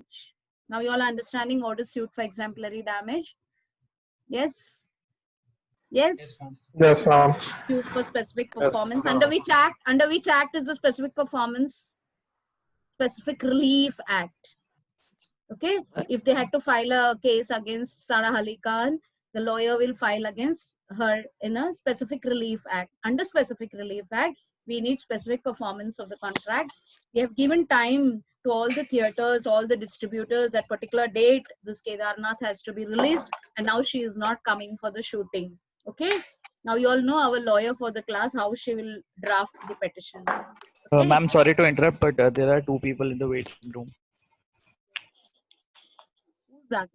damage. Now you all understanding what is suit for exemplary damage? Yes? Yes? Yes, ma'am. Suit for specific Yes. performance. Under which act? Under which act is the specific performance? Specific Relief Act. Okay? If they had to file a case against Sara Ali Khan, the lawyer will file against her in a Specific Relief Act. Under Specific Relief Act, we need specific performance of the contract. We have given time to all the theaters, all the distributors, that particular date this Kedarnath has to be released, and now she is not coming for the shooting. Okay? Now you all know our lawyer for the class, how she will draft the petition. Okay? Ma'am, sorry to interrupt, but there are 2 people in the waiting room. Who's that?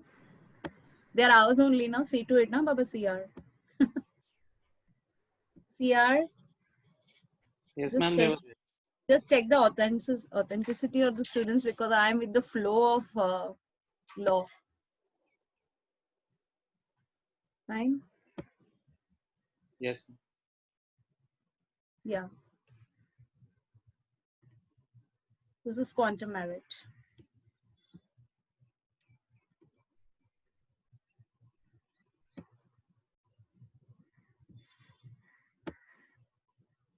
They are ours only, no? See to it, no, Baba CR. CR, Yes, ma'am. just check the authenticity of the students, because I am with the flow of law. Fine? Yes. Yeah. This is quantum merit.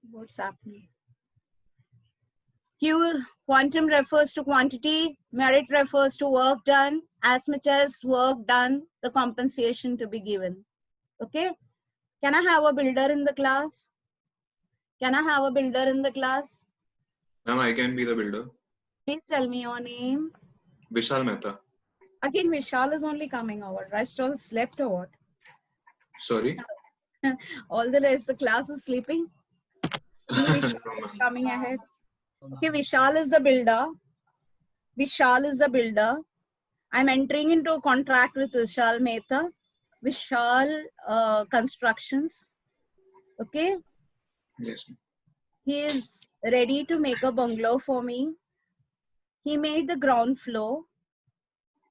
What's happening? Q, quantum refers to quantity, merit refers to work done. As much as work done, the compensation to be given. Okay? Can I have a builder in the class? Can I have a builder in the class? Ma'am, I can be the builder. Please tell me your name. Vishal Mehta. Again, Vishal is only coming over. Rest all slept or what? Sorry. All the rest, the class is sleeping. Only Vishal is coming ahead. Okay, Vishal is the builder. Vishal is the builder. I'm entering into a contract with Vishal Mehta. Vishal Constructions. Okay. Yes. He is ready to make a bungalow for me. He made the ground floor.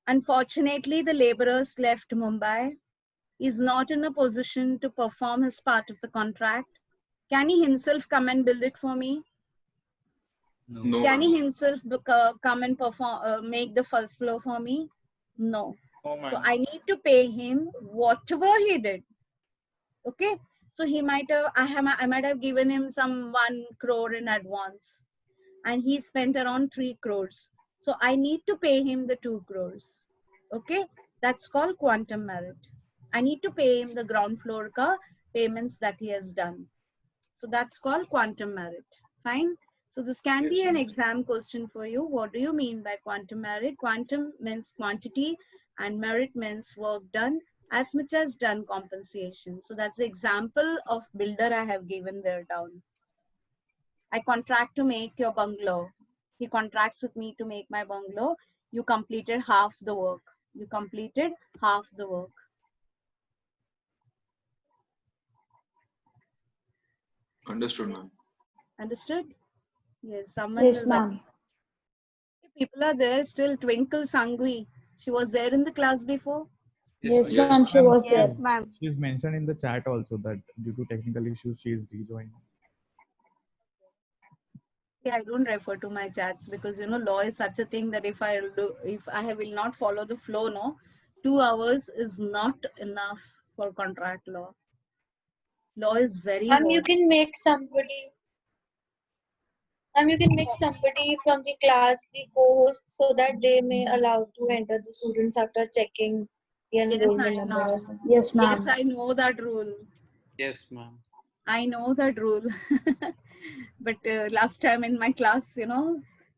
Unfortunately, the laborers left Mumbai. He's not in a position to perform his part of the contract. Can he himself come and build it for me? No. Can he himself come and perform, make the first floor for me? No. So I need to pay him whatever he did. Okay. So he might have, I might have given him some 1 crore in advance, and he spent around 3 crores. So I need to pay him the 2 crores. Okay. That's called quantum merit. I need to pay him the ground floor ka payments that he has done. So that's called quantum merit. Fine. So this can be an exam question for you. What do you mean by quantum merit? Quantum means quantity and merit means work done, as much as done compensation. So that's the example of builder I have given there down. I contract to make your bungalow. He contracts with me to make my bungalow. You completed half the work. You completed half the work. Understood, ma'am. Understood? Yes, someone Yes, is ma'am. People are there still. Twinkle Sangvi. She was there in the class before. Yes, Yes. ma'am. She was there. Yes, ma'am. She's mentioned in the chat also that due to technical issues, she is rejoining. Yeah, I don't refer to my chats because law is such a thing that if I will not follow the flow, no, 2 hours is not enough for contract law. Law is very You hard. can make somebody. You can make somebody from the class the co-host so that they may allow to enter the students after checking the enrollment I number know. or something. Yes, Yes, ma'am. I know that rule. Yes, ma'am. I know that rule. But last time in my class,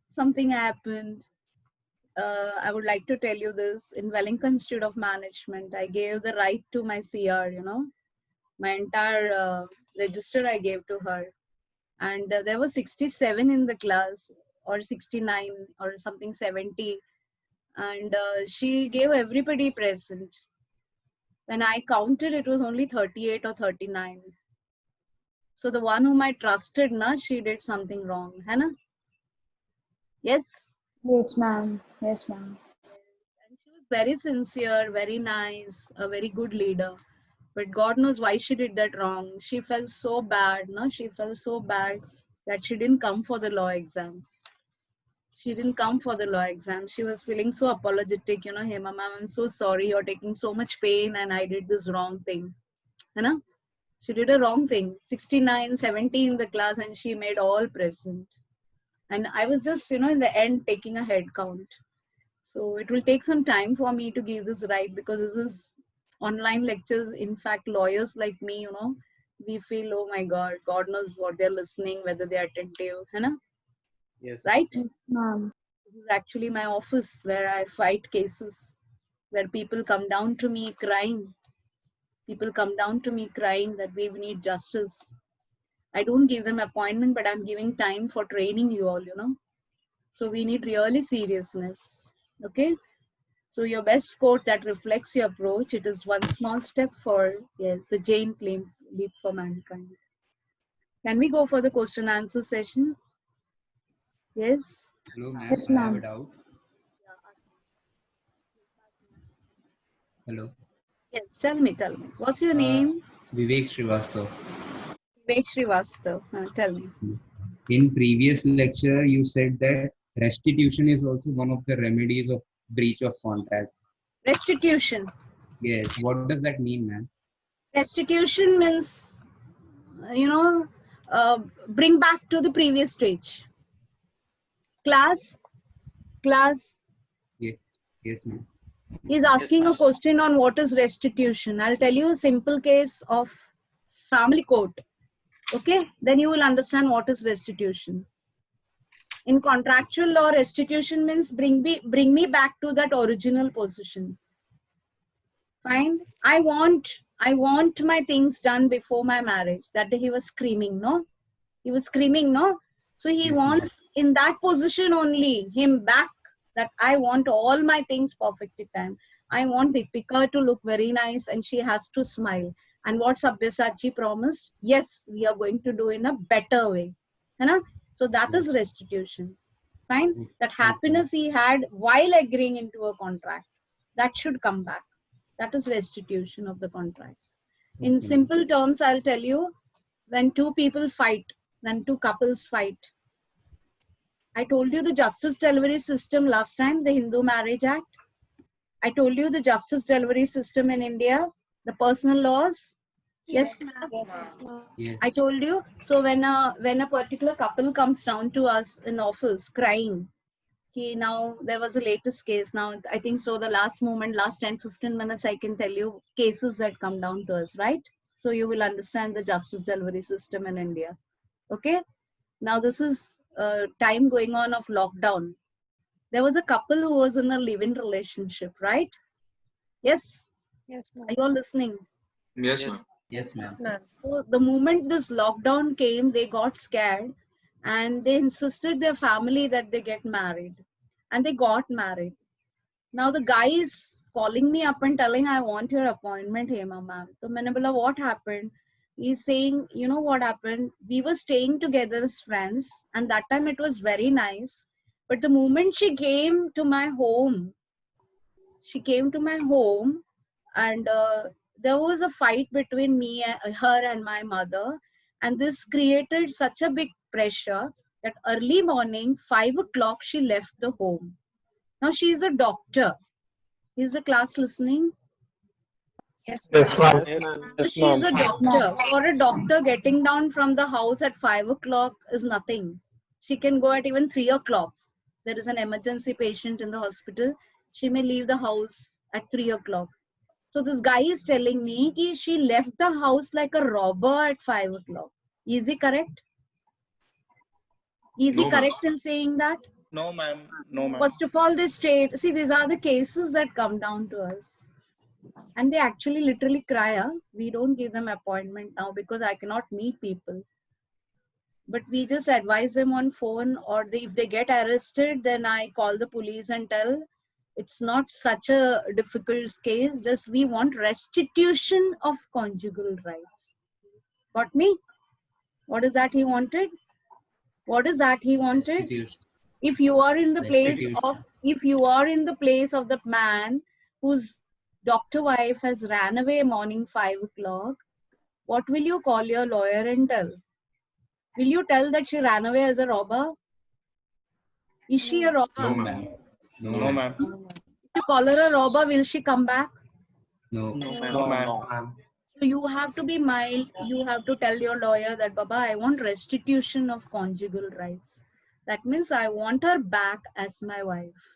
something happened. I would like to tell you this. In Wellington Institute of Management, I gave the right to my CR, my entire register I gave to her. And there were 67 in the class, or 69 or something, 70. And she gave everybody present. When I counted, it was only 38 or 39. So the one whom I trusted, she did something wrong. Hannah? Yes? Yes, ma'am. Yes, ma'am. And she was very sincere, very nice, a very good leader. But God knows why she did that wrong. She felt so bad, She felt so bad that she didn't come for the law exam. She didn't come for the law exam. She was feeling so apologetic, you know, Hema ma'am, I'm so sorry, you're taking so much pain and I did this wrong thing. You know, she did a wrong thing. 69, 70 in the class and she made all present. And I was just, you know, in the end taking a head count. So it will take some time for me to give this right, because this is online lectures. In fact, lawyers like me, you know, we feel, oh my God, God knows what they're listening, whether they're attentive, you know? Yes. Right? Ma'am. This is actually my office where I fight cases, where people come down to me crying. People come down to me crying that we need justice. I don't give them appointment, but I'm giving time for training you all, you know. So we need really seriousness. Okay. So your best quote that reflects your approach, it is one small step for, yes, the giant leap for mankind. Can we go for the question answer session? Yes. Hello, ma'am. Yes, I have a ma'am. doubt. Hello. Yes, tell me. What's your name? Vivek Srivastav. Vivek Srivastav. Tell me. In previous lecture, you said that restitution is also one of the remedies of breach of contract. Restitution. Yes. What does that mean, ma'am? Restitution means, you know, bring back to the previous stage. Class. Yes, ma'am. He's asking a question on what is restitution. I'll tell you a simple case of family court. Okay, then you will understand what is restitution. In contractual law, restitution means bring me back to that original position. Fine. I want my things done before my marriage. That day he was screaming, no? He was screaming, no? So he wants in that position only him back, that I want all my things perfectly timed. I want Deepika to look very nice and she has to smile. And what Sabyasachi promised? Yes, we are going to do in a better way. So that is restitution. Fine. That happiness he had while agreeing into a contract, that should come back. That is restitution of the contract. In simple terms, I'll tell you, when two people fight, when two couples fight, I told you the justice delivery system last time, the Hindu Marriage Act. I told you the justice delivery system in India, the personal laws. Yes. Yes. I told you. So when a particular couple comes down to us in office crying, now there was a latest case. Now I think so the last 10-15 minutes, I can tell you cases that come down to us, right? So you will understand the justice delivery system in India. Okay. Now this is time going on of lockdown. There was a couple who was in a live-in relationship, right? Yes. Yes, ma'am. Are you all listening? Yes, ma'am. Yes, ma'am. So the moment this lockdown came, they got scared and they insisted their family that they get married, and they got married. Now the guy is calling me up and telling, I want your appointment, Hema ma'am. So maine bola, what happened? He's saying, you know what happened? We were staying together as friends and that time it was very nice. But the moment she came to my home and there was a fight between me, her and my mother. And this created such a big pressure that early morning, 5 o'clock, she left the home. Now she is a doctor. Is the class listening? Yes, ma'am. She is a doctor. For a doctor, getting down from the house at 5 o'clock is nothing. She can go at even 3 o'clock. There is an emergency patient in the hospital. She may leave the house at 3 o'clock. So this guy is telling me that she left the house like a robber at 5 o'clock. Is he correct? Is he No, ma'am. correct in saying that? No, ma'am. No, ma'am. First of all, they stayed. See, these are the cases that come down to us. And they actually literally cry. Huh? We don't give them appointment now because I cannot meet people. But we just advise them on phone, or if they get arrested, then I call the police and tell it's not such a difficult case. Just we want restitution of conjugal rights. Got me? What is that he wanted? What is that he wanted? Restitution. If you are in the place Restitution. of the man whose doctor wife has ran away morning 5 o'clock, what will you call your lawyer and tell? Will you tell that she ran away as a robber? Is she a robber? No, No, ma'am. ma'am. No, ma'am. If you call her a robber, will she come back? No. No, ma'am. So you have to be mild. You have to tell your lawyer that, Baba, I want restitution of conjugal rights. That means I want her back as my wife.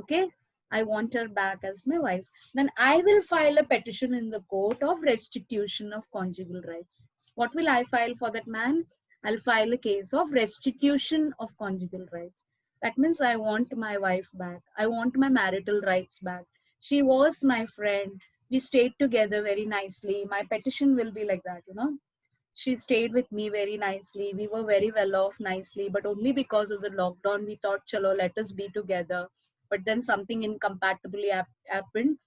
Okay? I want her back as my wife. Then I will file a petition in the court of restitution of conjugal rights. What will I file for that man? I'll file a case of restitution of conjugal rights. That means I want my wife back. I want my marital rights back. She was my friend. We stayed together very nicely. My petition will be like that, you know. She stayed with me very nicely. We were very well off nicely, but only because of the lockdown, we thought, chalo, let us be together. But then something incompatibly happened.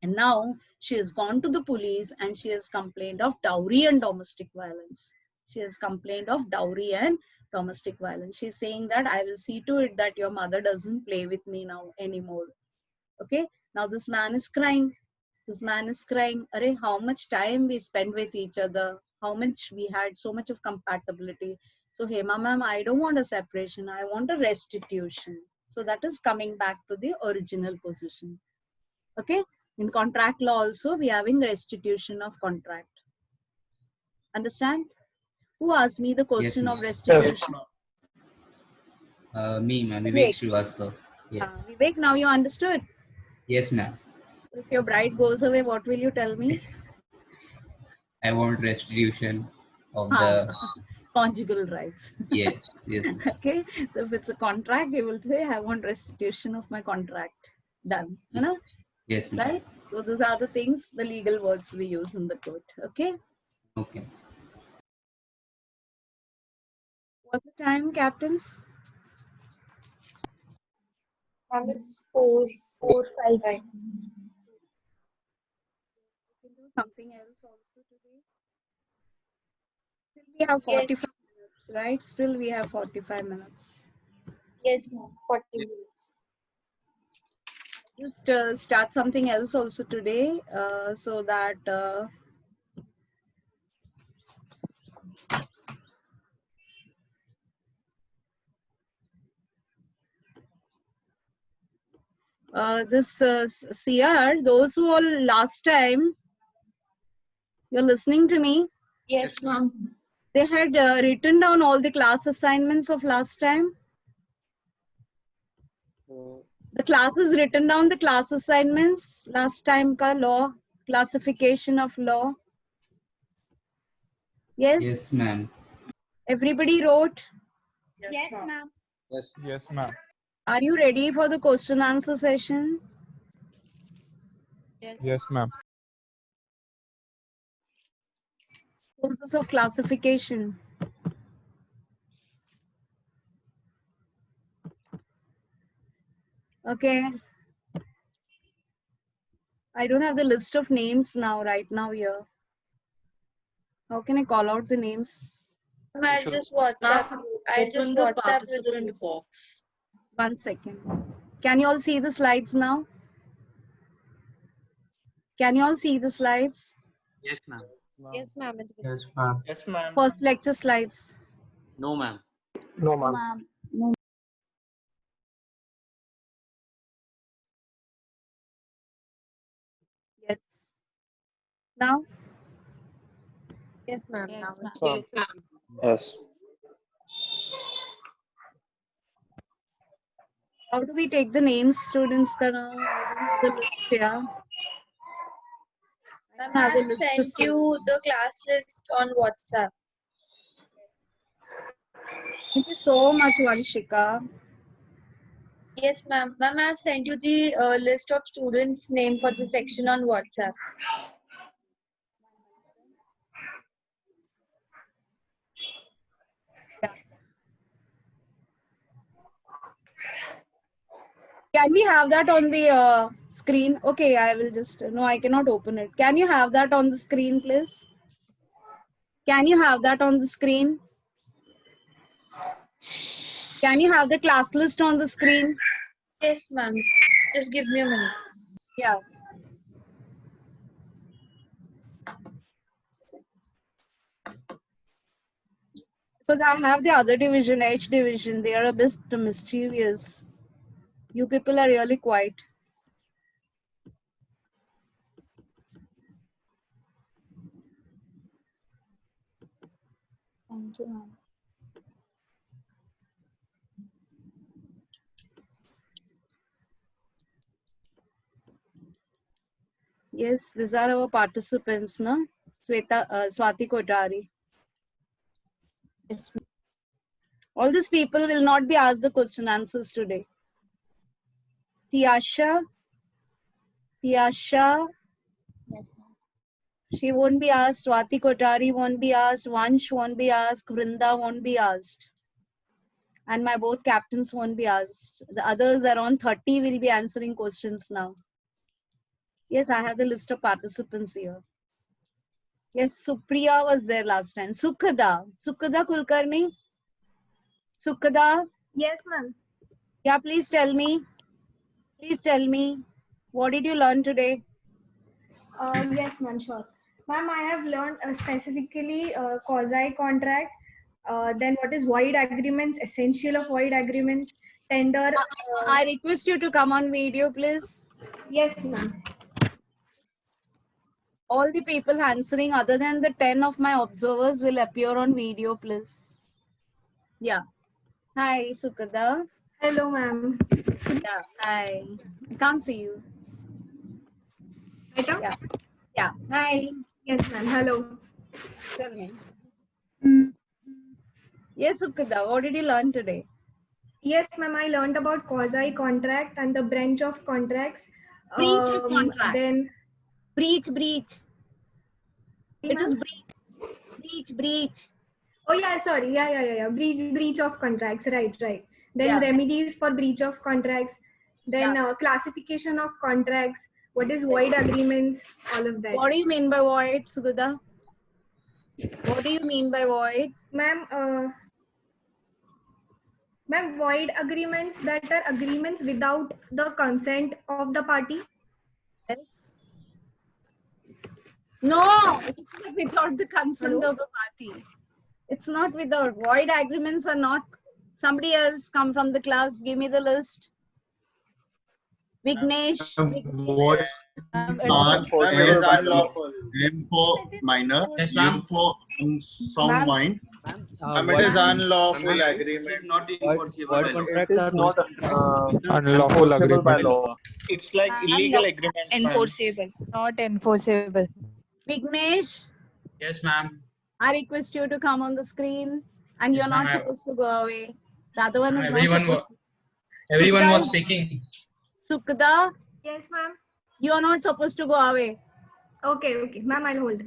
And now she has gone to the police and she has complained of dowry and domestic violence. She has complained of dowry and domestic violence. She's saying that I will see to it that your mother doesn't play with me now anymore. Okay. Now this man is crying. This man is crying. Arey, how much time we spent with each other? How much we had so much of compatibility. So Hema ma'am, I don't want a separation. I want a restitution. So that is coming back to the original position. Okay. In contract law also, we are having restitution of contract. Understand? Who asked me the question Yes, of ma'am. restitution? Me, ma'am. Vivek Vivek. Srivastava. Yes. Vivek, now you understood. Yes, ma'am. If your bride goes away, what will you tell me? I want restitution of the. Conjugal rights. Yes, yes. Okay. So if it's a contract, you will say, I want restitution of my contract. Done. You know? Yes, ma'am. Right? So these are the things, the legal words we use in the court. Okay. Okay. What's the time, captains? It's 4:05. We can do something else also today. Still we have 45 minutes, right? Still we have 45 minutes. Yes, ma'am. 40 minutes. Just start something else also today, so that this CR, those who all last time, you're listening to me, Yes, ma'am. they had written down all the class assignments of last time. The class is written down, the class assignments last time ka law, classification of law. Yes? Yes, ma'am. Everybody wrote? Yes, ma'am. Yes, ma'am. Are you ready for the question answer session? Yes, ma'am. Process of classification. Okay. I don't have the list of names now, right now here. How can I call out the names? I'll just WhatsApp you. I'll just WhatsApp with the list. box. 1 second. Can you all see the slides now? Can you all see the slides? Yes, ma'am. Yes, ma'am. Yes, ma'am. Yes, ma'am. First lecture slides. No, ma'am. No, ma'am. Yes. Now? Yes, ma'am. Yes, Now ma'am. it's Yes, ma'am. Yes. How do we take the names, students? I don't have the list here. Ma'am, I have the I've list sent to you the class list on WhatsApp. Thank you so much, Vanshika. Yes, ma'am. Ma'am, I've sent you the list of students' name for the section on WhatsApp. Can we have that on the screen? Okay, I will just, no, I cannot open it. Can you have that on the screen, please? Can you have that on the screen? Can you have the class list on the screen? Yes, ma'am. Just give me a minute. Yeah. Because I have the other division, H division. They are a bit mischievous. You people are really quiet. Thank you, ma'am. Yes, these are our participants, no? Swati Kotari. Yes, All these people will not be asked the question answers today. Tiasha, yes, ma'am. she won't be asked. Swati Kotari won't be asked. Vansh won't be asked. Vrinda won't be asked. And my both captains won't be asked. The others around 30 will be answering questions now. Yes, I have the list of participants here. Yes, Supriya was there last time. Sukhada Kulkarni. Sukhada. Yes, ma'am. Yeah, please tell me. Please tell me. What did you learn today? Yes, ma'am, sure. Ma'am, I have learned specifically quasi contract, then what is void agreements, essential of void agreements, tender. I request you to come on video, please. Yes, ma'am. All the people answering other than the 10 of my observers will appear on video, please. Yeah. Hi, Sukhada. Hello, ma'am. Yeah, hi. I can't see you. Better? Yeah. Yeah. Hi. Yes, ma'am. Hello. Tell me. Yes, Sukhada, what did you learn today? Yes, ma'am. I learned about quasi contract and the branch of contracts. Breach of contract. Then breach. It is ma'am? breach. Oh yeah, sorry. Yeah. Breach of contracts. Right. Then Yeah. remedies for breach of contracts. Then classification of contracts. What is void agreements? All of that. What do you mean by void, Sukhada? What do you mean by void? Ma'am, void agreements, that are agreements without the consent of the party. Yes. No, it's not without the consent of the party. It's not without. Void agreements are not. Somebody else come from the class. Give me the list. Vignesh. Void it is unlawful. M for minor, Yes, U ma'am. for unsound mind. It is unlawful agreement. Not enforceable. Void contracts are not Unlawful enforceable by agreement. law. It's like illegal agreement. Enforceable. Not enforceable. Vignesh, Yes, ma'am. I request you to come on the screen, and Yes, you're not ma'am. supposed to go away. The other one is Everyone not supposed Everyone Sukhada was is- speaking. Sukhada, Yes, ma'am. you're not supposed to go away. Okay. Ma'am, I'll hold.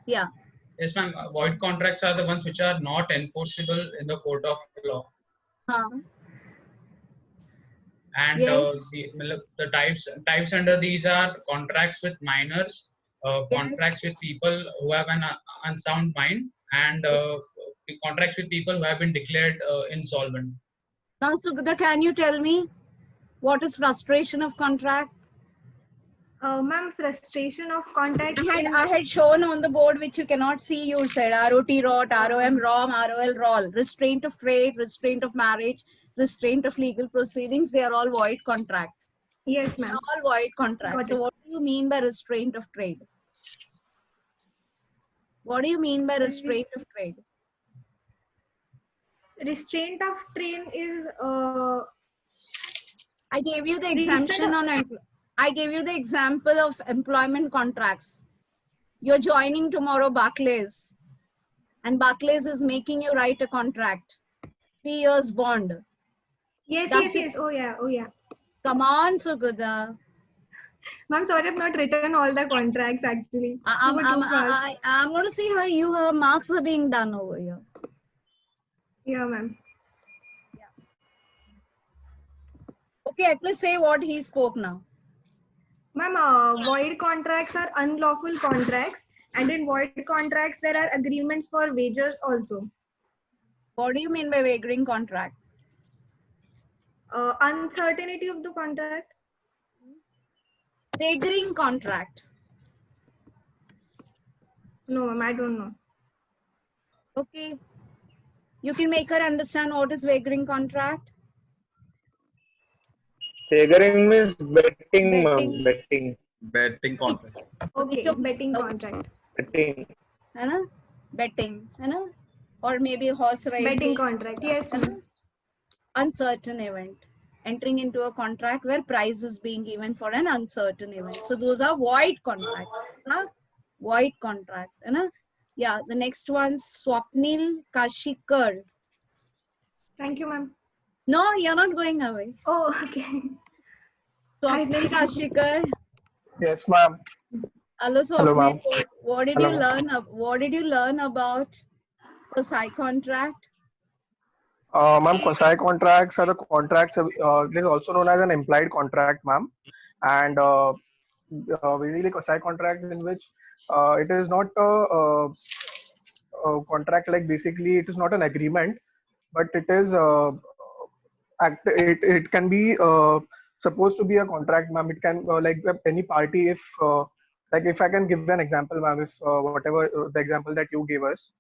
Yeah. Yes, ma'am. Void contracts are the ones which are not enforceable in the court of law. And Yes. the types under these are contracts with minors, contracts with people who have an unsound mind, and contracts with people who have been declared insolvent. Now, Sukhada, can you tell me what is frustration of contract? Ma'am, frustration of contact. I had shown on the board, which you cannot see. You said ROT, ROT, ROM, ROM, ROL, ROL. Restraint of trade, restraint of marriage, restraint of legal proceedings. They are all void contract. Yes, ma'am. All void contract. Got So it. what do you mean by restraint of trade? What do you mean by restraint of trade? Restraint of trade is I gave you the Registered- exemption on I gave you the example of employment contracts. You're joining tomorrow Barclays, and Barclays is making you write a contract. 3 years bond. yes. Oh yeah. Come on, Sukhada. Ma'am, sorry, I've not written all the contracts actually. I'm You were too fast. going to see how your marks are being done over here. Yeah, ma'am. Okay, at least say what he spoke now. Ma'am, void contracts are unlawful contracts, and in void contracts there are agreements for wagers also. What do you mean by wagering contract? Uncertainty of the contract. Wagering contract. No, ma'am, I don't know. Okay. You can make her understand what is wagering contract. Wagering means betting, ma'am. Betting. Betting. Betting contract. Okay, of- betting okay. contract. Betting. है ना? Betting, है ना? Or maybe horse racing. Betting contract. Yes, है ना? ma'am. Uncertain event. Entering into a contract where prize is being given for an uncertain event. So those are void contracts. Those are void contract. है ना? Yeah, the next one, Swapnil Kashikar. Thank you, ma'am. No, you're not going away. Oh, okay. Swapnil Kashikar. Yes, ma'am. Hello, Hello, Swapnil. ma'am. What did Hello, you ma'am. learn? What did you learn about the psi contract? Ma'am, quasi contracts are the contracts. It is also known as an implied contract, ma'am. And basically, quasi contracts in which it is not a contract, like basically it is not an agreement, but it is it can be supposed to be a contract, ma'am. It can like any party, if like if I can give an example, ma'am, if whatever the example that you gave us,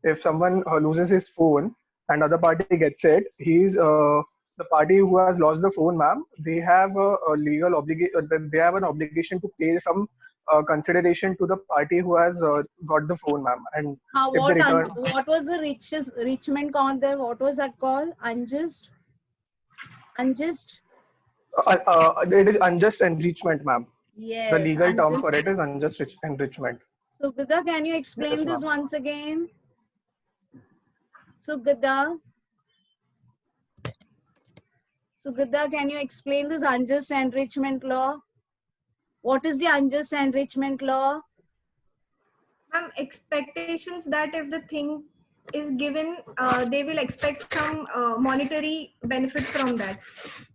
if someone loses his phone and other party gets it, he's the party who has lost the phone, ma'am. They have a legal obligation. They have an obligation to pay some consideration to the party who has got the phone, ma'am. And if they return, What was the richment called there? What was that called? Unjust? Unjust? it is unjust enrichment, ma'am. Yes. The legal term unjust. for it is unjust enrichment. So, Gada, can you explain Yes, this ma'am. once again? So, Gada, can you explain this unjust enrichment law? What is the unjust enrichment law? Ma'am, expectations that if the thing is given, they will expect some monetary benefit from that.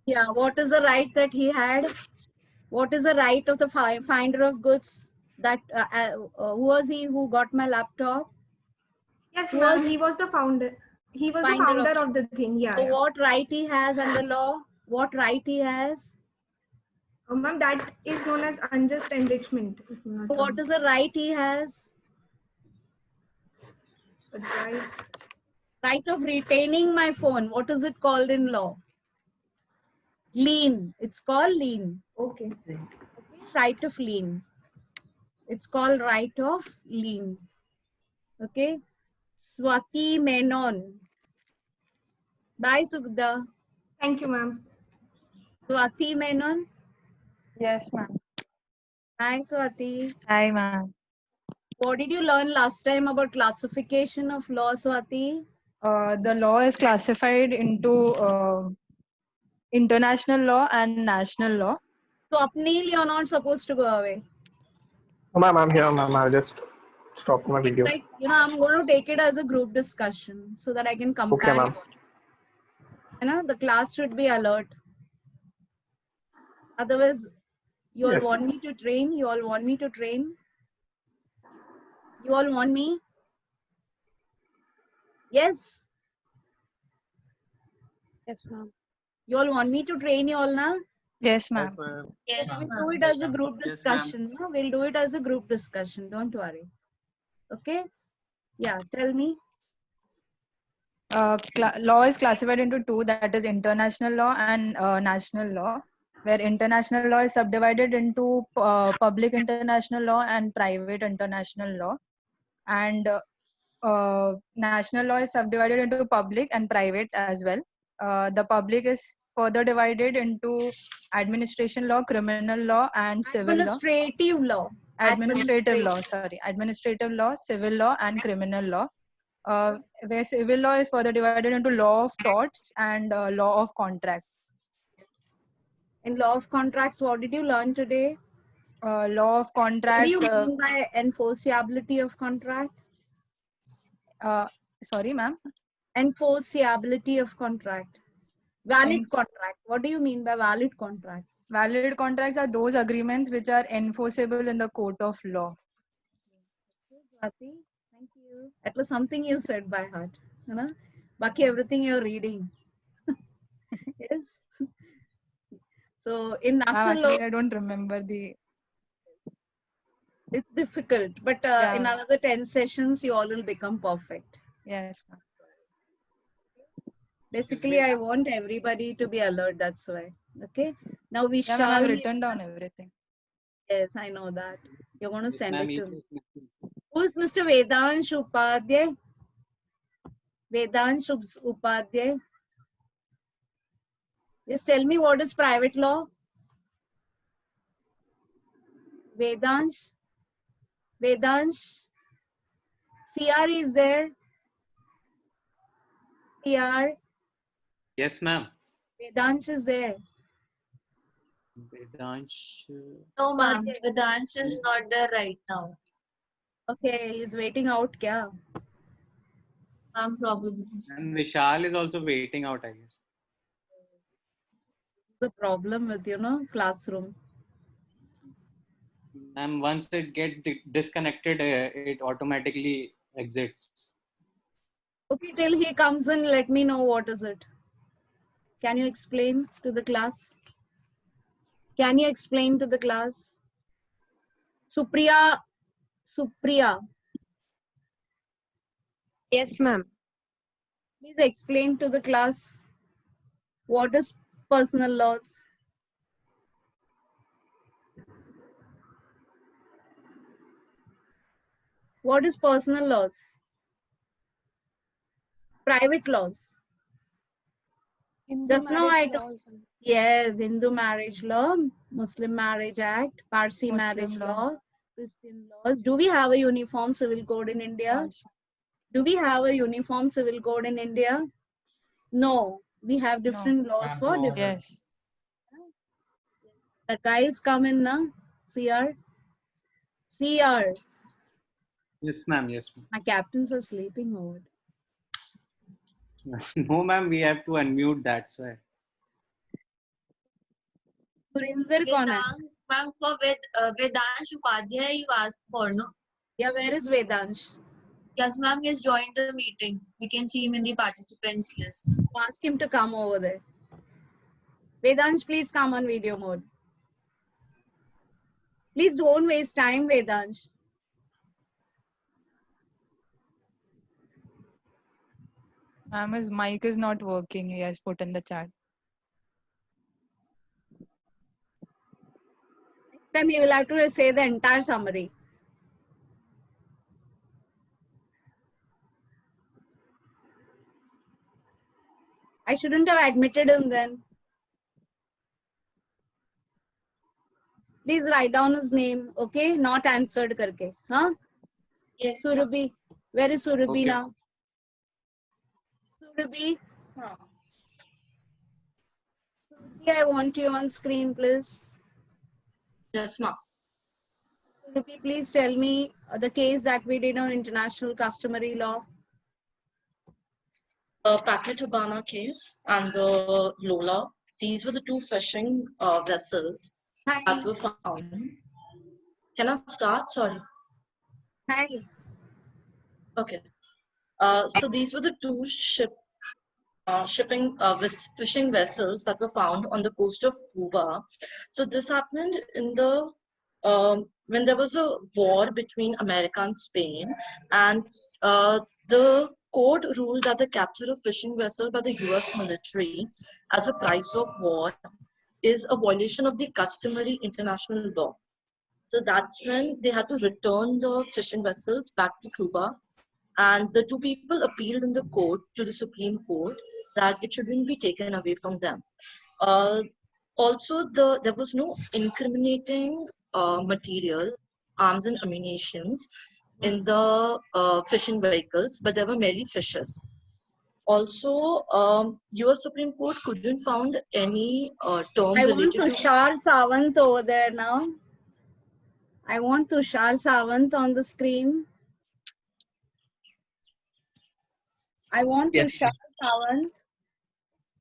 Yeah, what is the right that he had? What is the right of the finder of goods? That who was he who got my laptop? Yes, Who ma'am. was He was the founder. He was the Finder founder of- of the thing. Yeah. So yeah. what right he has under law? What right he has? Ma'am, that is known as unjust enrichment. If I'm not So what wrong. is the right he has? Right. Right of retaining my phone. What is it called in law? Lien. It's called lien. Okay. Right of lien. It's called right of lien. Okay. Swati Menon. Bye, Sugdha. Thank you, ma'am. Swati Menon. Yes, ma'am. Hi, Swati. Hi, ma'am. What did you learn last time about classification of law, Swati? The law is classified into international law and national law. Swapnil, you're not supposed to go away. Oh, ma'am, I'm here, ma'am. I just stopped my It's video. like, I'm going to take it as a group discussion so that I can compare. Okay, ma'am. The class should be alert. Otherwise, you all Yes. want me to train? You all want me to train? You all want me? Yes. Yes, ma'am. You all want me to train you all now? Yes, ma'am. Yes, We'll ma'am. do it as a group Yes, ma'am. discussion. No? We'll do it as a group discussion. Don't worry. Okay? Yeah, tell me. Law is classified into two, that is international law and national law, where international law is subdivided into public international law and private international law, and national law is subdivided into public and private as well. The public is further divided into administration law, criminal law, and civil law. Administrative law. Administrative law, civil law, and criminal law. Where civil law is further divided into law of torts and law of contract. In law of contracts, what did you learn today? Law of What do contract. you mean by enforceability of contract? Sorry, ma'am. Enforceability of contract. Valid contract. What do you mean by valid contract? Valid contracts are those agreements which are enforceable in the court of law. Swati, thank you. That was something you said by heart. Baki everything you're reading. Yes. So in national law, Actually, I don't remember the. it's difficult, but in another 10 sessions, you all will become perfect. Yes, ma'am. Basically, I want everybody to be alert. That's why. Okay. Now we Yeah, ma'am, I've shall. written down everything. Yes, I know that. You're going to Yes, send ma'am, it he to me. is missing. Who's Mr. Vedansh Upadhyay? Vedansh Upadhyay. Just tell me what is private law? Vedansh. Vedansh. CR is there. CR. Yes, ma'am. Vedansh is there. Vedansh. No, ma'am. Vedansh is not there right now. Okay, he's waiting out. Kya? Ma'am, probably. And Vishal is also waiting out, I guess. The problem with classroom. And once it gets disconnected, it automatically exits. Okay, till he comes in, let me know what is it. Can you explain to the class? Can you explain to the class? Supriya. Yes, ma'am. Please explain to the class what is personal laws. What is personal laws? Private laws. Just now I told. Yes, Hindu marriage law, Muslim marriage act, Parsi Muslim marriage law. law, Christian laws. Do we have a uniform civil code in India? Do we have a uniform civil code in India? No, we have different laws for different. Yes. The guys come in now. CR. CR. Yes, ma'am. Yes, ma'am. My captains are sleeping over. No, ma'am. We have to unmute that. So. Surinder kaun hai? Ma'am, for Vedansh Upadhyay, you asked for, no? Yeah, where is Vedansh? Yes, ma'am, he has joined the meeting. We can see him in the participants list. Ask him to come over there. Vedansh, please come on video mode. Please don't waste time, Vedansh. Ma'am, his mic is not working. He has put in the chat. Next time he will have to say the entire summary. I shouldn't have admitted him then. Please write down his name, okay? Not answered karke. Huh? Yes. Surabhi. Where is Surabhi Okay. now? Surabhi. Surabhi, I want you on screen, please. Yes, ma'am. Surabhi, please tell me the case that we did on international customary law. Packet Habana case and the Lola. These were the two fishing vessels that were found. Can I start? Sorry. Hi. Okay. So these were the two fishing vessels that were found on the coast of Cuba. So this happened in the when there was a war between America and Spain, and the court ruled that the capture of fishing vessel by the U.S. military as a price of war is a violation of the customary international law. So that's when they had to return the fishing vessels back to Cuba. And the two people appealed in the court to the Supreme Court that it shouldn't be taken away from them. Also, there was no incriminating material, arms and ammunitions in the fishing vehicles, but there were merely fishers. Also, U.S. Supreme Court couldn't find any term I want related to Tushar Sawant over there now. I want Tushar Sawant on the screen. I want Yes. Tushar Sawant.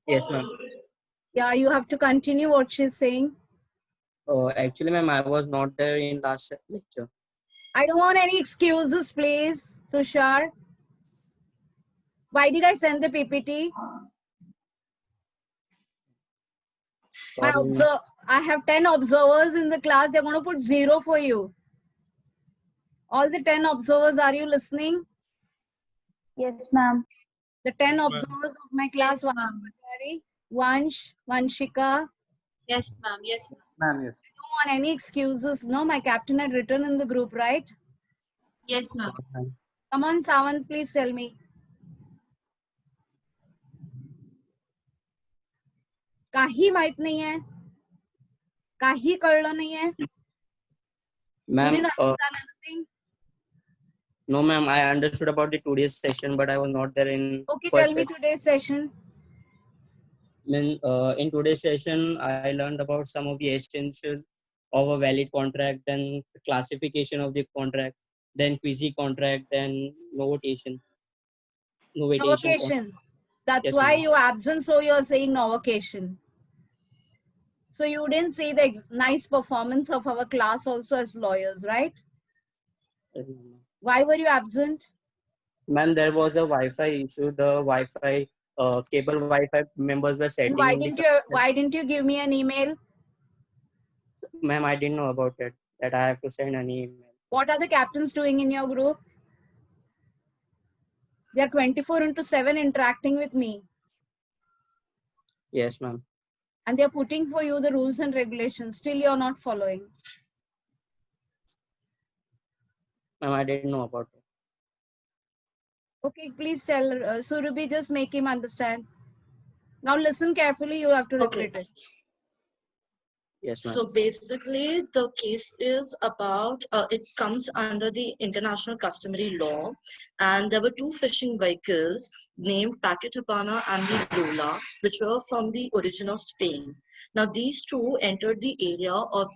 Yes, ma'am. Yeah, you have to continue what she's saying. Actually, ma'am, I was not there in last lecture. I don't want any excuses, please, Tushar. Why did I send the PPT? I have 10 observers in the class. They're going to put 0 for you. All the 10 observers, are you listening? Yes, ma'am. The 10 observers of my class. Yes, ma'am. Vansh, Vanshika. Yes, ma'am. Yes, ma'am. Ma'am, yes. I don't want any excuses. No, my captain had written in the group, right? Yes, ma'am. Come on, Savant, please tell me. काही माहित नाही है, काही कळलं नाही है. Ma'am, Didn't understand anything. no, ma'am. I understood about the today's session, but I was not there in. Okay, tell me today's session. In today's session, I learned about some of the essential of a valid contract, then classification of the contract, then quasi contract, then notation. Novocation. That's Yes, why ma'am. you absent, so you're saying novocation. So you didn't see the nice performance of our class also as lawyers, right? Why were you absent? Ma'am, there was a Wi-Fi issue. The Wi-Fi cable Wi-Fi members were setting. And why didn't you give me an email? Ma'am, I didn't know about it. That I have to send an email. What are the captains doing in your group? They are 24/7 interacting with me. Yes, ma'am. And they're putting for you the rules and regulations. Still you're not following. Ma'am, I didn't know about it. Okay, please tell Surabhi, just make him understand. Now listen carefully, you have to repeat it. Yes, ma'am. So basically, the case is about, it comes under the international customary law, and there were two fishing vehicles named Packet Habana and the Lola, which were from the origin of Spain. Now, these two entered the area of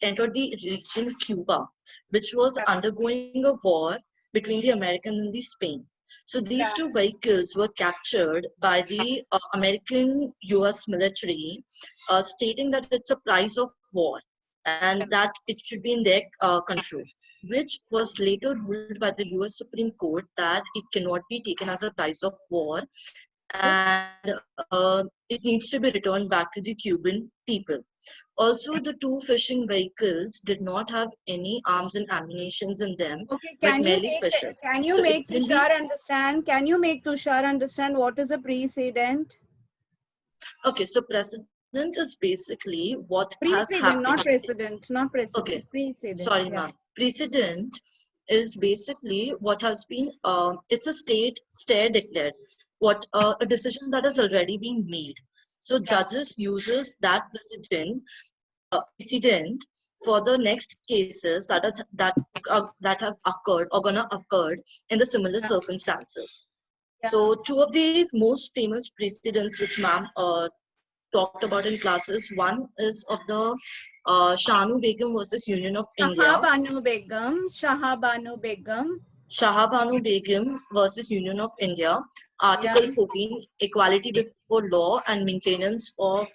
entered the region Cuba, which was undergoing a war between the Americans and the Spain. So these two vehicles were captured by the American US military, stating that it's a price of war and that it should be in their control, which was later ruled by the US Supreme Court that it cannot be taken as a price of war, and it needs to be returned back to the Cuban people. Also, the two fishing vehicles did not have any arms and ammunitions in them, Okay, but merely fishes. Can you So make it will be- Tushar understand? Can you make Tushar understand what is a precedent? Okay, so precedent is basically what has Precedent, happened. not precedent, not precedent. Okay, Precedent. sorry, yeah. ma'am. Precedent is basically what has been, it's a stare declared, what a decision that has already been made. So judges uses that precedent for the next cases that have occurred or gonna occur in the similar circumstances. So two of the most famous precedents which ma'am talked about in classes, one is of the Shanu Begum versus Union of India. Shahabanu Begum, Shahabanu Begum. Shahabanu Begum versus Union of India, Article 14, equality before law and maintenance of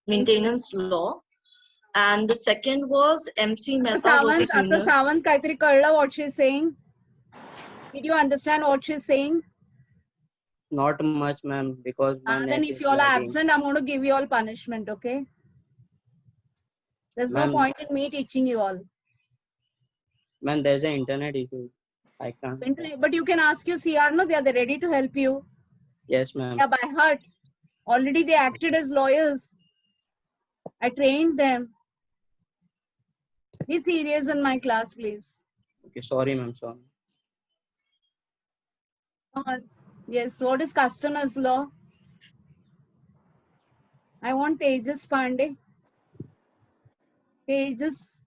maintenance law. And the second was MC Mehta versus Union. Savant kaitri kalla what she's saying. Did you understand what she's saying? Not much, ma'am, because my Then net if is you all are lagging. absent, I'm going to give you all punishment, okay? There's no Ma'am. point in me teaching you all. Man, there's an internet issue. I can't. But you can ask your CR, no? They are ready to help you. Yes, ma'am. Yeah, by heart. Already they acted as lawyers. I trained them. Be serious in my class, please. Okay, sorry, ma'am. Sorry. Come on. Yes, what is customers law? I want Tejas Pandey. Tejas.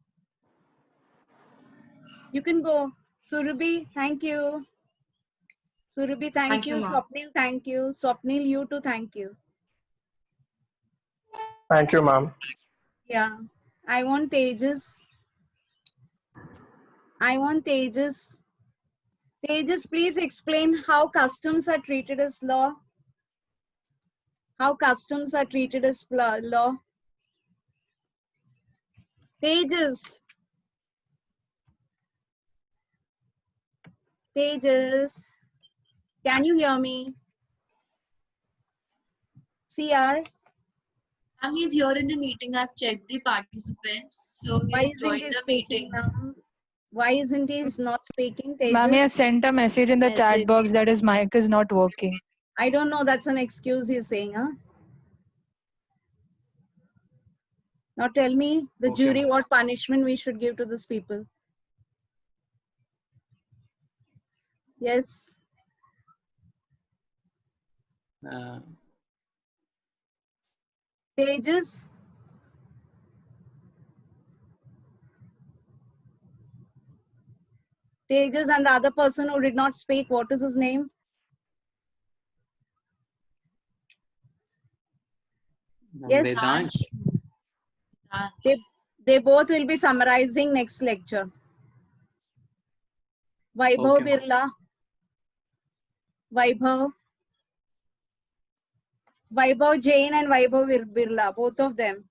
You can go. Surabhi, thank you. Surabhi, thank you. ma'am. Swapnil, thank you. Swapnil, you too, thank you. Thank you, ma'am. Yeah, I want Tejas. I want Tejas. Tejas, please explain how customs are treated as law. How customs are treated as law. Tejas. Tejas. Can you hear me? CR? He's here in the meeting. I've checked the participants. So Why he's isn't joined he the speaking meeting. now? Why isn't he not speaking? Ma'am, he has sent a message in the chat box that his mic is not working. I don't know. That's an excuse he's saying, huh? Now tell me, the jury, what punishment we should give to these people? Yes. Pages. Tejas and the other person who did not speak, what is his name? Yes. Vedansh. They both will be summarizing next lecture. Vaibhav Birla. Vaibhav Jain and Vaibhav Birla, both of them.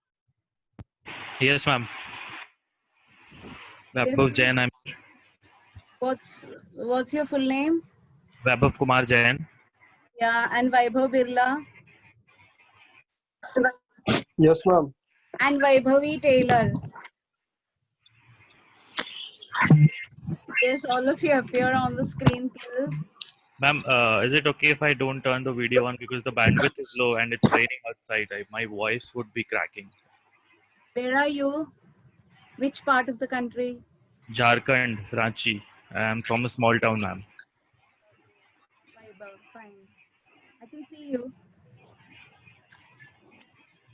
Yes, ma'am. Vaibhav Jain. What's your full name? Vaibhav Kumar Jain. Yeah, and Vaibhav Birla. Yes, ma'am. And Vaibhavi Taylor. Yes, all of you appear on the screen, please. Ma'am, is it okay if I don't turn the video on because the bandwidth is low and it's raining outside? My voice would be cracking. Where are you? Which part of the country? Jharkhand, Ranchi. I'm from a small town, ma'am. Fine. I can see you.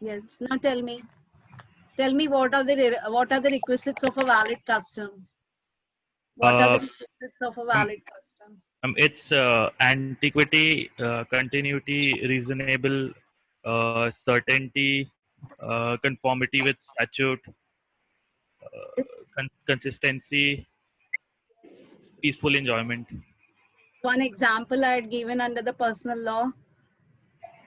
Yes. Now tell me. Tell me what are the requisites of a valid custom? What are the requisites of a valid custom? It's antiquity, continuity, reasonable, certainty, conformity with statute, consistency, peaceful enjoyment. One example I had given under the personal law.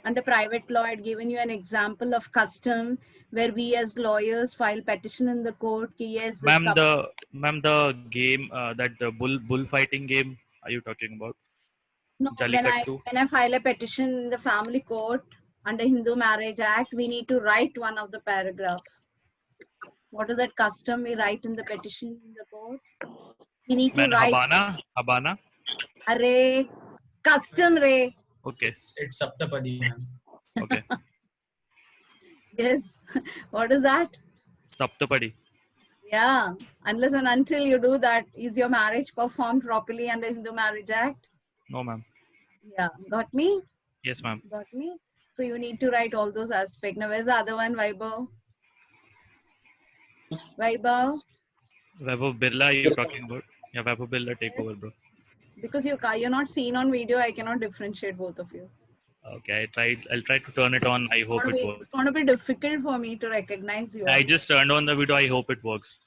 Under private law, I had given you an example of custom where we as lawyers file petition in the court. Yes, Ma'am, the game, that the bullfighting game, are you talking about? No, when I file a petition in the family court under Hindu Marriage Act, we need to write one of the paragraph. What is that custom we write in the petition in the court? We need to write. Habana? Array, custom ray. Okay. It's Saptapadi, ma'am. Okay. Yes. What is that? Saptapadi. Yeah. Unless and until you do that, is your marriage performed properly under Hindu Marriage Act? No, ma'am. Yeah. Got me? Yes, ma'am. Got me? So you need to write all those aspects. Now, where's the other one, Vaibhav? Vaibhav Birla, you're talking about? Yeah, Vaibhav Birla, take over, bro. Because you're not seen on video, I cannot differentiate both of you. Okay, I'll try to turn it on. I hope it works. It's going to be difficult for me to recognize you. I just turned on the video. I hope it works.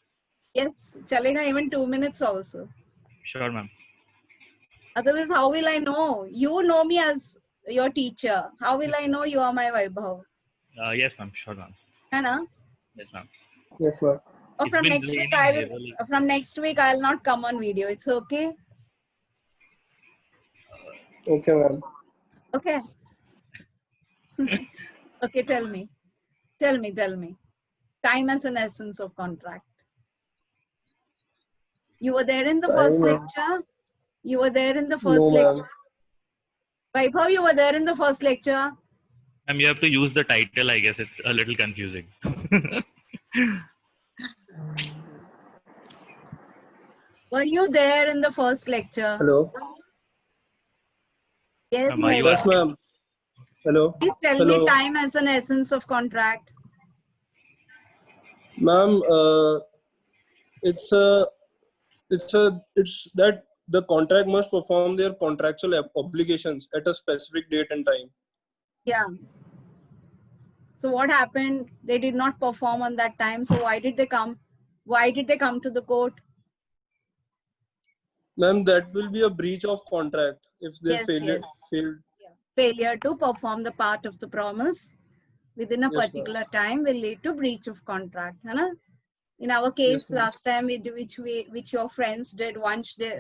Yes, chalega even 2 minutes also. Sure, ma'am. Otherwise, how will I know? You know me as your teacher. How will I know you are my Vaibhav? Yes, ma'am. Sure, ma'am. Anna? Yes, ma'am. Yes, ma'am. Or from next week, I'll not come on video. It's okay? Okay, ma'am. Okay. Okay, tell me. Time as an essence of contract. You were there in the first lecture? You were there in the first lecture? Vaibhav, you were there in the first lecture? You have to use the title, I guess. It's a little confusing. Were you there in the first lecture? Hello. Yes, yes, ma'am. Hello. Please tell me time as an essence of contract. Ma'am, it's that the contract must perform their contractual obligations at a specific date and time. Yeah. So what happened? They did not perform on that time. So why did they come? Why did they come to the court? Ma'am, that will be a breach of contract if they failed. Failure to perform the part of the promise within a particular time will lead to breach of contract. Hai? In our case, last time which your friends did, once they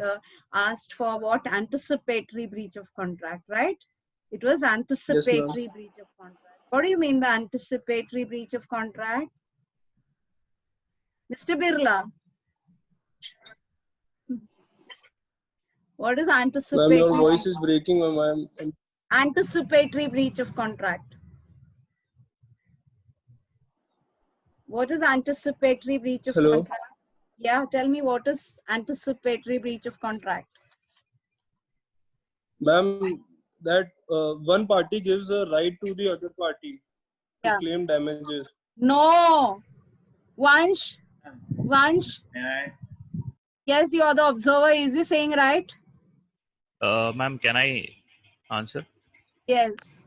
asked for what? Anticipatory breach of contract, right? It was anticipatory breach of contract. What do you mean by anticipatory breach of contract? Mr. Birla. What is Ma'am, anticipatory? your voice is breaking, ma'am. Anticipatory breach of contract. What is anticipatory breach of Hello. contract? Yeah, tell me what is anticipatory breach of contract? Ma'am, that one party gives a right to the other party to Yeah. claim damages. No. Vansh. Yes, you are the observer. Is he saying right? Ma'am, can I answer? Yes.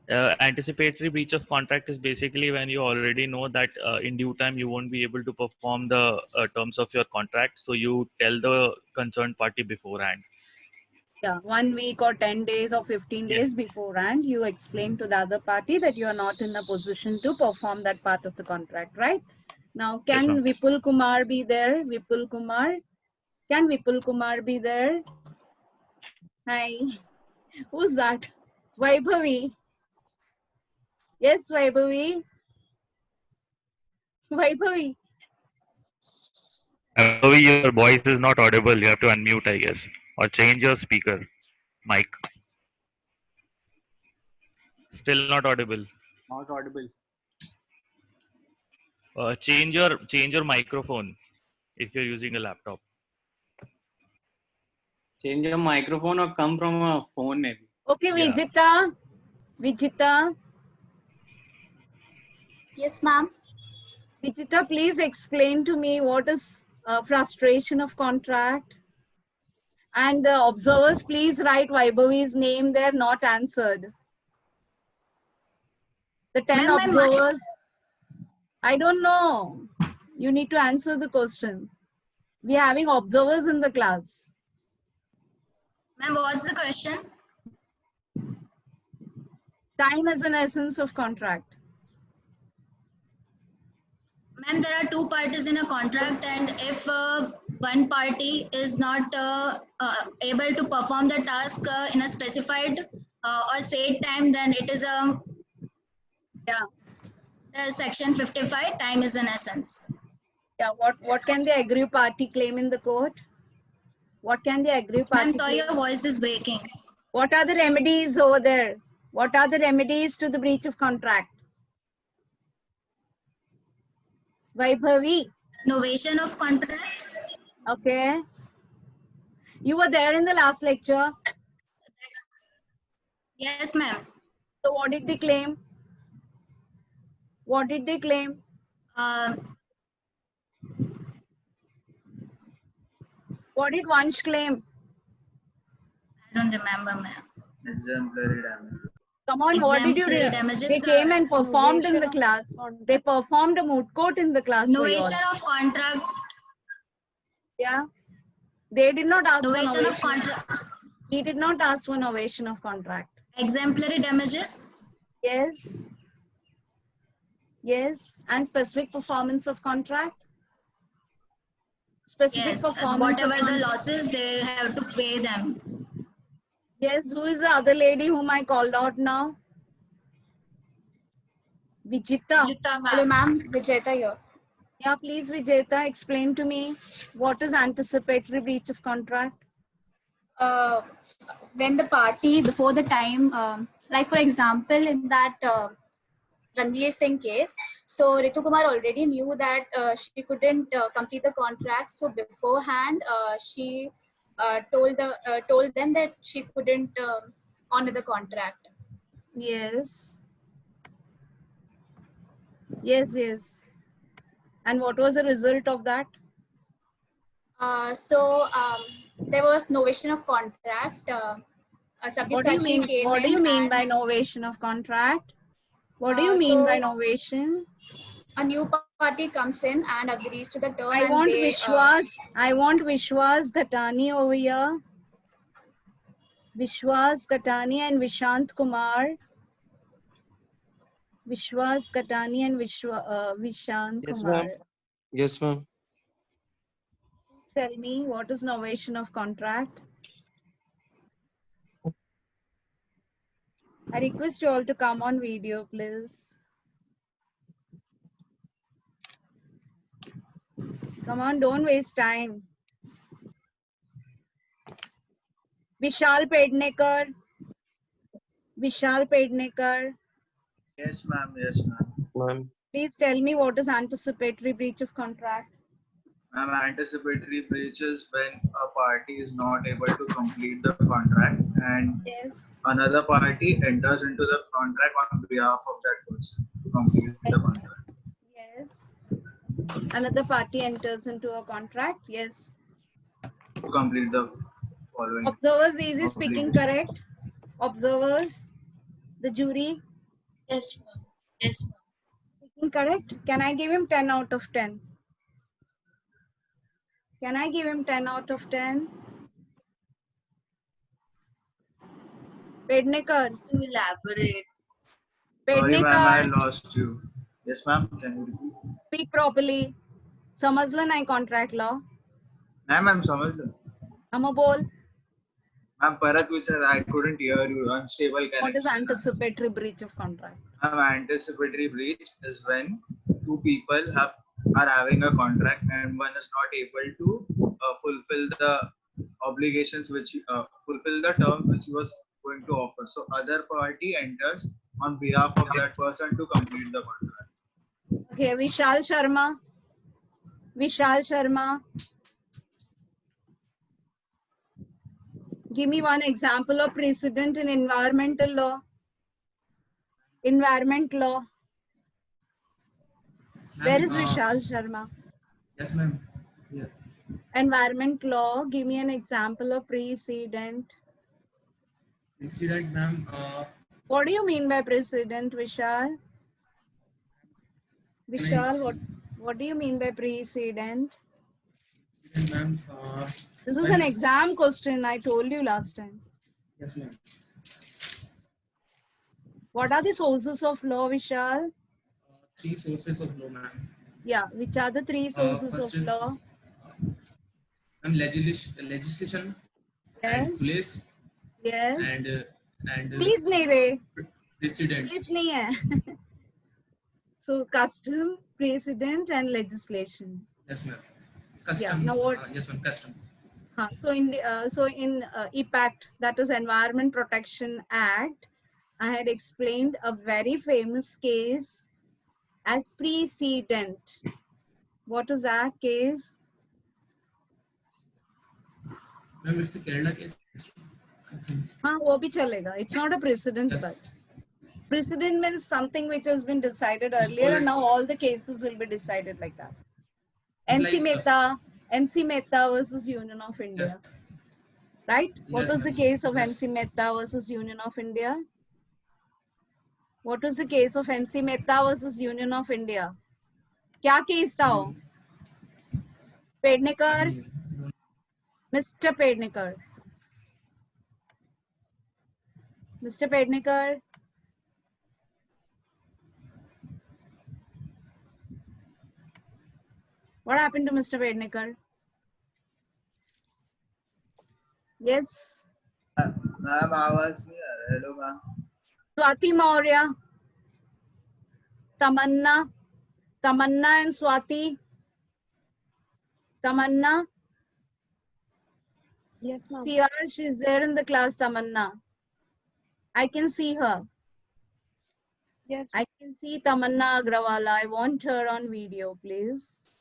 Anticipatory breach of contract is basically when you already know that in due time you won't be able to perform the terms of your contract, so you tell the concerned party beforehand. Yeah, 1 week or 10 days or 15 days beforehand, you explain to the other party that you are not in a position to perform that part of the contract, right? Now, can Vipul Kumar be there? Vipul Kumar? Can Vipul Kumar be there? Hi. Who's that? Vaibhavi. Yes, Vaibhavi. Vaibhavi. Your voice is not audible. You have to unmute, I guess, or change your speaker mic. Still not audible. Not audible. Change your microphone if you're using a laptop. Change your microphone or come from a phone maybe. Okay, Vijita. Vijita. Yes, ma'am. Vijita, please explain to me what is frustration of contract. And the observers, please write Vaibhavi's name there, not answered. The 10 observers. I don't know. You need to answer the question. We are having observers in the class. Ma'am, what's the question? Time is an essence of contract. Ma'am, there are two parties in a contract, and if one party is not able to perform the task in a specified or said time, then it is a section 55. Time is an essence. Yeah. What can the aggrieved party claim in the court? What can the aggrieved party? I'm sorry, claim? your voice is breaking. What are the remedies over there? What are the remedies to the breach of contract? Vaibhavi. Novation of contract. Okay. You were there in the last lecture. Yes, ma'am. So what did they claim? What did they claim? What did Vansh claim? I don't remember, ma'am. Exemplary damage. Come on, what did you do? They came and performed in the class. They performed a moot court in the class. Novation of contract. Yeah. They did not ask for Novation of novation. contract. He did not ask for novation of contract. Exemplary damages. Yes. Yes. And specific performance of contract. Specific performance. Whatever of the contract. losses, they have to pay them. Yes, who is the other lady whom I called out now? Vijita. Hello, ma'am. Vijeta here. Yeah, please, Vijeta, explain to me what is anticipatory breach of contract? When the party before the time, like for example, in that Ranveer Singh case, so Ritu Kumar already knew that she couldn't complete the contract. So beforehand, she told them that she couldn't honor the contract. Yes. Yes, yes. And what was the result of that? There was novation of contract. What do you mean? What do you mean by novation of contract? What do you mean by novation? A new party comes in and agrees to the term. I want Vishwas Ghatani over here. Vishwas Ghatani and Vishant Kumar. Vishwas Ghatani and Vishant Kumar. Yes, ma'am. Tell me, what is novation of contract? I request you all to come on video, please. Come on, don't waste time. Vishal Pednekar. Vishal Pednekar. Yes, ma'am. Yes, ma'am. Please tell me what is anticipatory breach of contract. Ma'am, anticipatory breach is when a party is not able to complete the contract and Yes. another party enters into the contract on behalf of that person to complete the contract. Yes. Another party enters into a contract. Yes. To complete the following. Observers, easy speaking, obligation. correct? Observers, the jury. Yes, ma'am. Yes, ma'am. Speaking correct. Can I give him 10 out of 10? Can I give him 10 out of 10? Pednekar. To elaborate. Sorry, ma'am, I Pednekar. lost you. Yes, ma'am. Can you repeat? Speak properly. समझला नहीं contract law. Ma'am, I'm समझ हम बोल. Ma'am, Parat, which I couldn't hear you. Unstable connection. What is anticipatory breach of contract? Ma'am, anticipatory breach is when two people are having a contract and one is not able to fulfill the obligations which fulfill the terms which he was going to offer. So other party enters on behalf of that person to complete the contract. Okay, Vishal Sharma. Vishal Sharma. Give me one example of precedent in environmental law. Environment law. Where is Vishal Sharma? Yes, ma'am. Yeah. Environment law. Give me an example of precedent. Precedent, ma'am. What do you mean by precedent, Vishal? Vishal, what do you mean by precedent? Ma'am. This is an exam question, I told you last time. Yes, ma'am. What are the sources of law, Vishal? Three sources of law, ma'am. Yeah, which are the three sources First of is, law? legislation, Yes. and police, Yes. and Please nahi re. precedent. Please nahi hai. So custom, precedent, and legislation. Yes, ma'am. Yeah. Custom. Now what? Yes, ma'am. Custom. So in EPACT, that is Environment Protection Act, I had explained a very famous case as precedent. What is that case? Ma'am, it's a Kerala case. I think. हाँ वो भी चलेगा. It's not a precedent, Yes. but precedent means something which has been decided earlier, and now all the cases will be decided like that. MC Mehta versus Union of India. Yes. Right? What Yes, was the ma'am. case of Yes. MC Mehta versus Union of India? What was the case of MC Mehta versus Union of India? क्या case था वो? Pednekar, Mr. Pednekar. Mr. Pednekar. What happened to Mr. Pednekar? Yes. Ma'am, आवाज नहीं आ रहा. Hello, ma'am. Swati Maurya. Tamanna and Swati. Tamanna. Yes, ma'am. See her, she's there in the class, Tamanna. I can see her. Yes. I can see Tamanna Agrawala. I want her on video, please.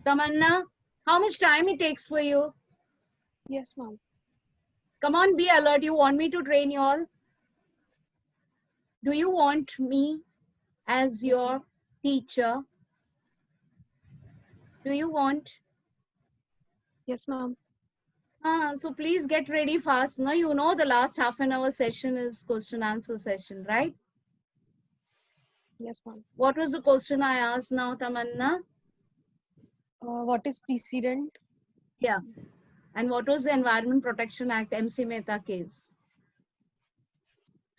Tamanna, how much time it takes for you? Yes, ma'am. Come on, be alert. You want me to train you all? Do you want me as your teacher? Do you want? Yes, ma'am. So please get ready fast. No, you know the last half an hour session is question answer session, right? Yes, ma'am. What was the question I asked now, Tamanna? What is precedent? Yeah. And what was the Environment Protection Act MC Mehta case?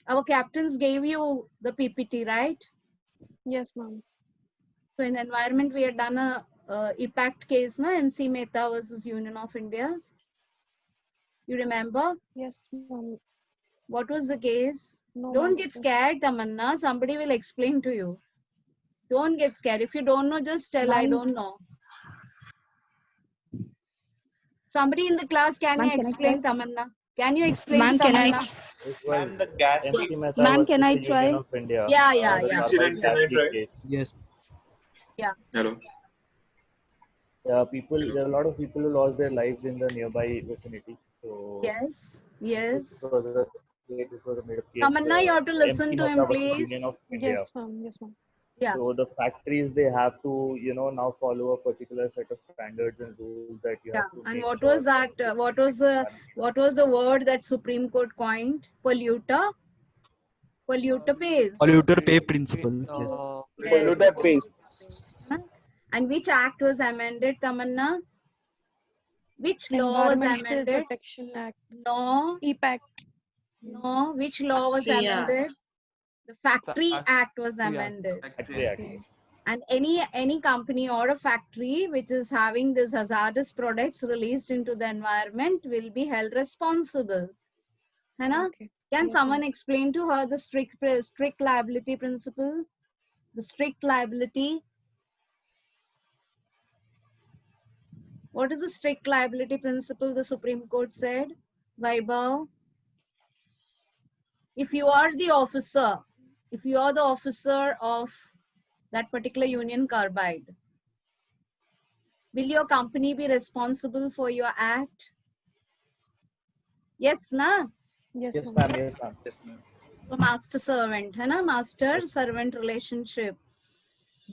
Our captains gave you the PPT, right? Yes, ma'am. So in environment, we had done a EPACT case, na? MC Mehta versus Union of India. You remember? Yes, ma'am. What was the case? No, Don't ma'am, get it was- scared, Tamanna. Somebody will explain to you. Don't get scared. If you don't know, just tell I Ma'am. don't know. Somebody in the class, can you explain, Tamanna? Can you explain Ma'am, to can I? Tamanna? Ma'am, the gas MC Mehta Ma'am, versus can I the try? Union of India. Yeah, The yeah. Carbide Can I gas leak try? case. Yeah. Hello. There are a lot of people who lost their lives in the nearby vicinity. So Yes. this was a made up case. Tamanna, you have to listen MC to Mehta him, versus please. Union of India. Yes, ma'am. Yes, ma'am. Yeah. So the factories, they have to, now follow a particular set of standards and rules that you Yeah. have to And make what sure was that? What was the word that Supreme Court coined? Polluter. Polluter pays. Polluter pay principle. Yes. Polluter pays. Huh? And which act was amended, Tamanna? Which law was Environmental amended? Protection Act. No. EPAC. No. Which law was Factory Act. amended? The Factory Act was amended. Factory Act. And any company or a factory which is having this hazardous products released into the environment will be held responsible. Hannah? Okay. Can Yes, someone ma'am. explain to her the strict liability principle? The strict liability. What is the strict liability principle the Supreme Court said? Vaibhav? If you are the officer of that particular Union Carbide, will your company be responsible for your act? Yes, na? Yes, Yes, ma'am. ma'am. Yes, ma'am. Yes, ma'am. So master servant, है ना? Master servant relationship,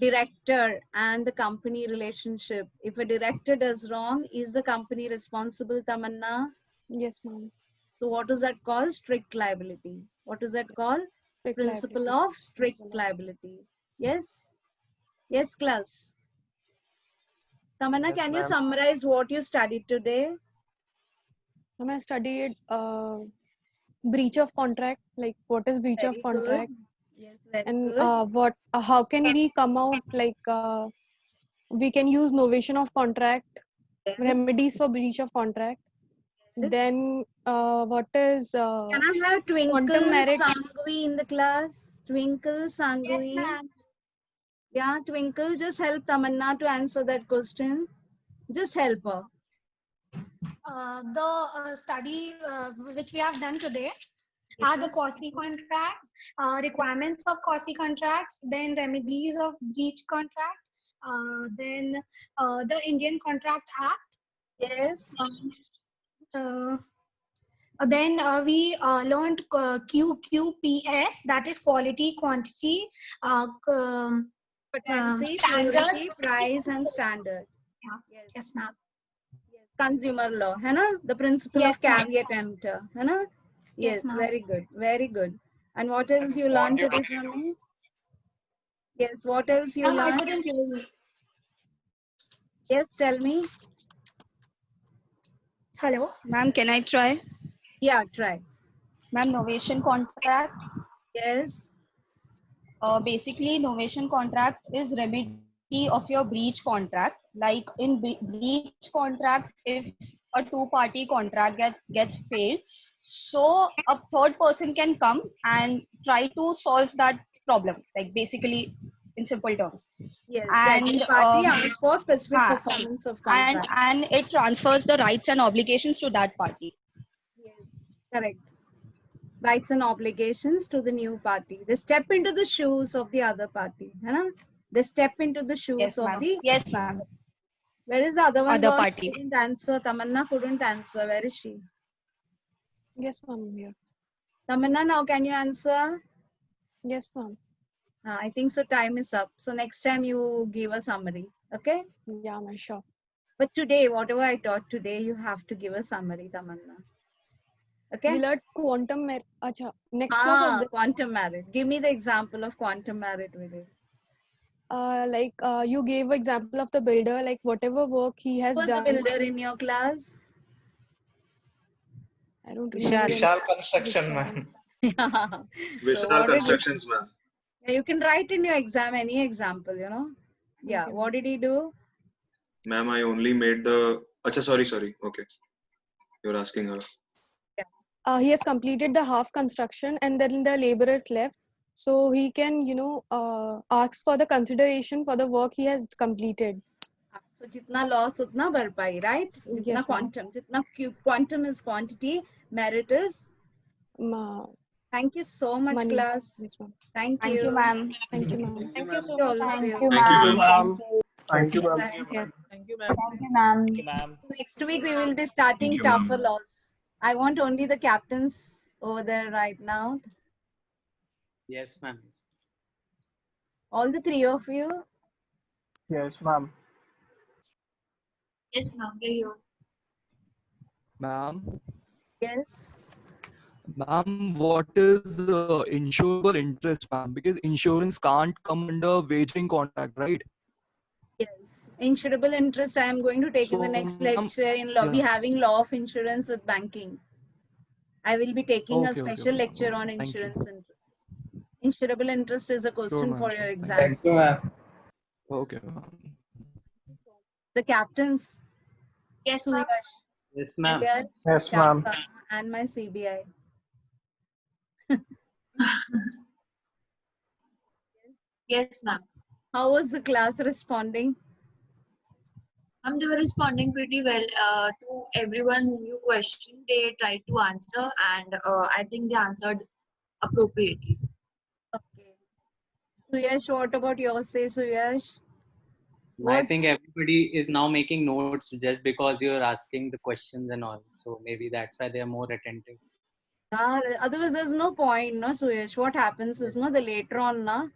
director and the company relationship. If a director does wrong, is the company responsible, Tamanna? Yes, ma'am. So what is that called? Strict liability. What is that called? Strict Principle liability. of strict liability. Yes? Yes, class. Tamanna, Yes, can you ma'am. summarize what you studied today? Ma'am, I studied breach of contract. Like, what is breach of Very contract? good. Yes, very And good. how can we come out, like, we can use novation of contract, Yes. remedies for breach of contract. Yes. Then what is Can I have Twinkle quantum merit? Sangvi in the class? Twinkle Sangvi. Yes, ma'am. Yeah, Twinkle, just help Tamanna to answer that question. Just help her. The study which we have done today are the quasi contracts, requirements of quasi contracts, then remedies of breach contract, then the Indian Contract Act. Yes. Then we learned QQPS, that is quality, quantity, Potency, standard. purity, price, and standard. Yeah. Yes, ma'am. Consumer law, है ना? The principle Yes, of ma'am. caveat emptor, है ना? Yes, Yes, ma'am. very good, very good. And what else you learned today from me? Yes, what else you Ma'am, I learned? couldn't hear you. Yes, tell me. Hello. Ma'am, can I try? Yeah, try. Ma'am, novation contract. Yes. Basically, novation contract is remedy of your breach contract. Like in breach contract, if a two-party contract gets failed, so a third person can come and try to solve that problem. Like basically, in simple terms. Yes. And The party asks for specific performance of contract. and it transfers the rights and obligations to that party. Yes, correct. Rights and obligations to the new party. They step into the shoes of the other party. है ना? They step into the shoes Yes, of ma'am. the... Yes, ma'am. Where is the other one? Other girl? party. Couldn't answer. Tamanna couldn't answer. Where is she? Yes, ma'am. Yeah. Tamanna, now can you answer? Yes, ma'am. I think so. Time is up. So next time you give a summary. Okay? Yeah, ma'am. Sure. But today, whatever I taught today, you have to give a summary, Tamanna. Okay? We learned quantum merit. Acha. Next class was the, quantum merit. Give me the example of quantum merit we did. like you gave example of the builder, like whatever work he has Who was done. the builder in your class? I don't Vishal Construction, ma'am. Vishal Constructions, ma'am. You can write in your exam any example, you know. Yeah. Okay. What did he do? Ma'am, I only made the... Acha, sorry. Okay. You're asking her. He has completed the half construction and then the laborers left. So he can, ask for the consideration for the work he has completed. So जितना loss उतना भरपाई, right? जितना Yes, ma'am. quantum, जितना quantum is quantity, merit is. Thank you so much, Money. class. Yes, ma'am. Thank Thank you, you. ma'am. Thank you, ma'am. Thank you so All much. of you. Thank you, ma'am. Thank you, ma'am. Thank you. Thank you, ma'am. Thank you, ma'am. Thank you, ma'am. Next week we will be starting Thank you, ma'am. tougher laws. I want only the captains over there right now. Yes, ma'am. All the three of you. Yes, ma'am. Yes, ma'am. You. Ma'am, Yes. ma'am, what is insurable interest, ma'am? Because insurance can't come under wagering contract, right? Yes. Insurable interest I am going to take in the So, next ma'am, lecture in law. Be yeah. having law of insurance with banking. I will be taking a Okay, okay, special okay, lecture on Thank you. insurance interest. Insurable interest is a Sure, question ma'am. for your Sure. exam. Thank you, ma'am. Okay, ma'am. The captains. Yes, ma'am. Yes, ma'am. Yes, ma'am. Shaka, and my CBI. Yes, ma'am. How was the class responding? They were responding pretty well to everyone whom you questioned. They tried to answer, and I think they answered appropriately. Okay. Suyash, what about your say, Suyash? I think everybody is now making notes just because you're asking the questions and all. So maybe that's why they are more attentive. Otherwise, there's no point, no, Suyash. What happens is, no, the later on, na,